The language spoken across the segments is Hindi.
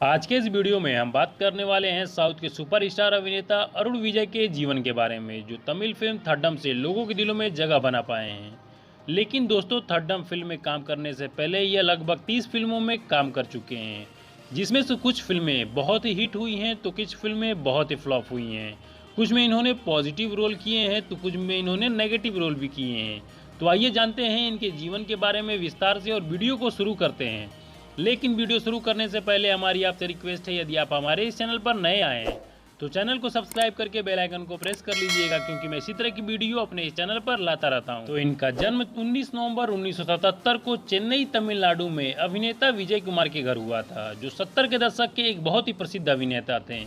आज के इस वीडियो में हम बात करने वाले हैं साउथ के सुपरस्टार अभिनेता अरुण विजय के जीवन के बारे में, जो तमिल फिल्म थड्डम से लोगों के दिलों में जगह बना पाए हैं। लेकिन दोस्तों, थड्डम फिल्म में काम करने से पहले यह लगभग 30 फिल्मों में काम कर चुके हैं, जिसमें से कुछ फिल्में बहुत ही हिट हुई हैं तो कुछ फिल्में बहुत ही फ्लॉप हुई हैं। कुछ में इन्होंने पॉजिटिव रोल किए हैं तो कुछ में इन्होंने नेगेटिव रोल भी किए हैं। तो आइए जानते हैं इनके जीवन के बारे में विस्तार से और वीडियो को शुरू करते हैं। लेकिन वीडियो शुरू करने से पहले हमारी आपसे रिक्वेस्ट है, यदि आप हमारे इस चैनल पर नए आए हैं तो चैनल को सब्सक्राइब करके बेल आइकन को प्रेस कर लीजिएगा, क्योंकि मैं इसी तरह की वीडियो अपने इस चैनल पर लाता रहता हूं। तो इनका जन्म 19 नवंबर 1977 को चेन्नई तमिलनाडु में अभिनेता विजय कुमार के घर हुआ था, जो 70 के दशक के एक बहुत ही प्रसिद्ध अभिनेता थे।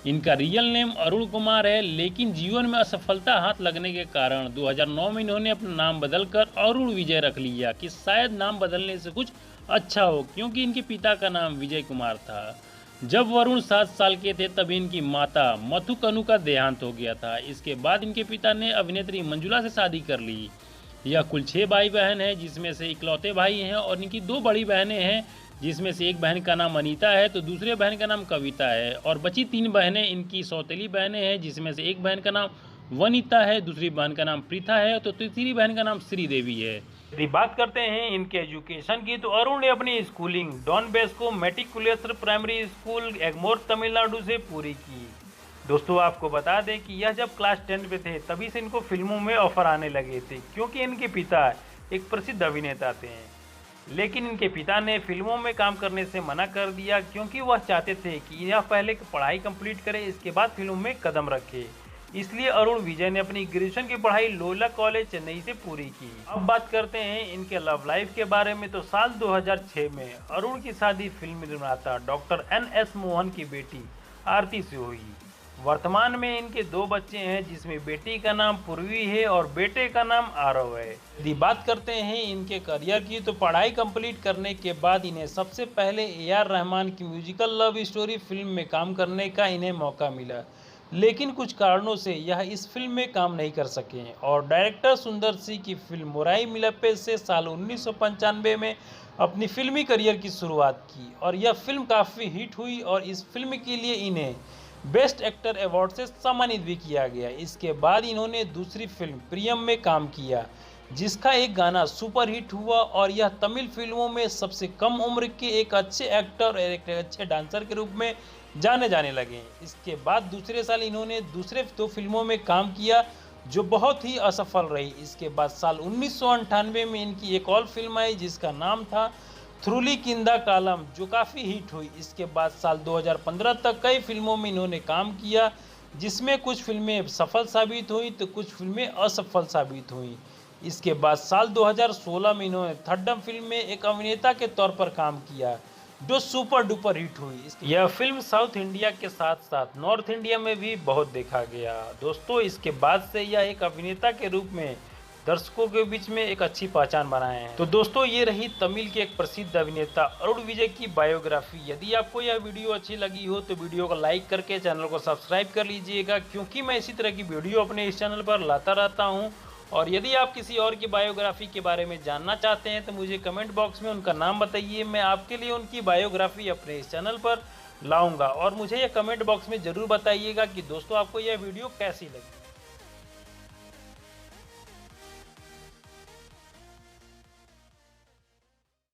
इनका रियल नेम अरुण कुमार है, लेकिन जीवन में असफलता हाथ लगने के कारण 2009 में इन्होंने अपना नाम बदलकर अरुण विजय रख लिया कि शायद नाम बदलने से कुछ अच्छा हो, क्योंकि इनके पिता का नाम विजय कुमार था। जब वरुण 7 साल के थे तभी इनकी माता मथु कनु का देहांत हो गया था। इसके बाद इनके पिता ने अभिनेत्री मंजुला से शादी कर ली। यह कुल 6 भाई बहन है, जिसमें से इकलौते भाई हैं और इनकी 2 बड़ी बहनें हैं, जिसमें से एक बहन का नाम अनीता है तो दूसरे बहन का नाम कविता है, और बची 3 बहनें इनकी सौतेली बहनें हैं, जिसमें से एक बहन का नाम वनिता है, दूसरी बहन का नाम प्रीथा है तो तीसरी बहन का नाम श्रीदेवी है। यदि बात करते हैं इनके एजुकेशन की, तो अरुण ने अपनी schooling Don Bosco matriculation primary school Egmore Tamil Nadu से पूरी की। दोस्तों, आपको बता दें कि यह जब क्लास 10 पे थे तभी से इनको फिल्मों में ऑफर आने लगे थे, क्योंकि इनके पिता एक प्रसिद्ध अभिनेता थे। लेकिन इनके पिता ने फिल्मों में काम करने से मना कर दिया, क्योंकि वह चाहते थे कि यह पहले पढ़ाई कंप्लीट करे, इसके बाद फिल्मों में कदम रखे। इसलिए अरुण विजय ने अपनी ग्रेजुएशन की पढ़ाई लोला कॉलेज चेन्नई से पूरी की। अब बात करते हैं इनके लव लाइफ के बारे में। तो साल 2006 में अरुण की शादी फिल्म निर्माता डॉक्टर NS मोहन की बेटी आरती से हुई। वर्तमान में इनके 2 बच्चे हैं, जिसमें बेटी का नाम पूर्वी है और बेटे का नाम आरव है। यदि बात करते हैं इनके करियर की, तो पढ़ाई कंप्लीट करने के बाद इन्हें सबसे पहले AR रहमान की म्यूजिकल लव स्टोरी फिल्म में काम करने का इन्हें मौका मिला, लेकिन कुछ कारणों से यह इस फिल्म में काम नहीं कर सके और डायरेक्टर सुंदर सी की फिल्म मुराई मिलप्पे से साल 1995 में अपनी फिल्मी करियर की शुरुआत की, और यह फिल्म काफ़ी हिट हुई और इस फिल्म के लिए इन्हें बेस्ट एक्टर अवार्ड से सम्मानित भी किया गया। इसके बाद इन्होंने दूसरी फिल्म प्रियम में काम किया, जिसका एक गाना सुपर हिट हुआ, और यह तमिल फिल्मों में सबसे कम उम्र के एक अच्छे एक्टर और एक अच्छे डांसर के रूप में जाने जाने लगे। इसके बाद दूसरे साल इन्होंने दूसरे 2 फिल्मों में काम किया, जो बहुत ही असफल रही। इसके बाद साल 1998 में इनकी एक और फिल्म आई, जिसका नाम था थ्रुली किंदा कालम, जो काफ़ी हिट हुई। इसके बाद साल 2015 तक कई फिल्मों में इन्होंने काम किया, जिसमें कुछ फिल्में सफल साबित हुई तो कुछ फिल्में असफल साबित हुई। इसके बाद साल 2016 में इन्होंने थड्डम फिल्म में एक अभिनेता के तौर पर काम किया, जो सुपर डुपर हिट हुई। यह फिल्म साउथ इंडिया के साथ साथ नॉर्थ इंडिया में भी बहुत देखा गया। दोस्तों, इसके बाद से यह एक अभिनेता के रूप में दर्शकों के बीच में एक अच्छी पहचान बनाए हैं। तो दोस्तों, ये रही तमिल के एक प्रसिद्ध अभिनेता अरुण विजय की बायोग्राफी। यदि आपको यह वीडियो अच्छी लगी हो तो वीडियो को लाइक करके चैनल को सब्सक्राइब कर लीजिएगा, क्योंकि मैं इसी तरह की वीडियो अपने इस चैनल पर लाता रहता हूँ। और यदि आप किसी और की बायोग्राफी के बारे में जानना चाहते हैं तो मुझे कमेंट बॉक्स में उनका नाम बताइए, मैं आपके लिए उनकी बायोग्राफी अपने इस चैनल पर लाऊंगा। और मुझे यह कमेंट बॉक्स में ज़रूर बताइएगा कि दोस्तों आपको यह वीडियो कैसी लगी।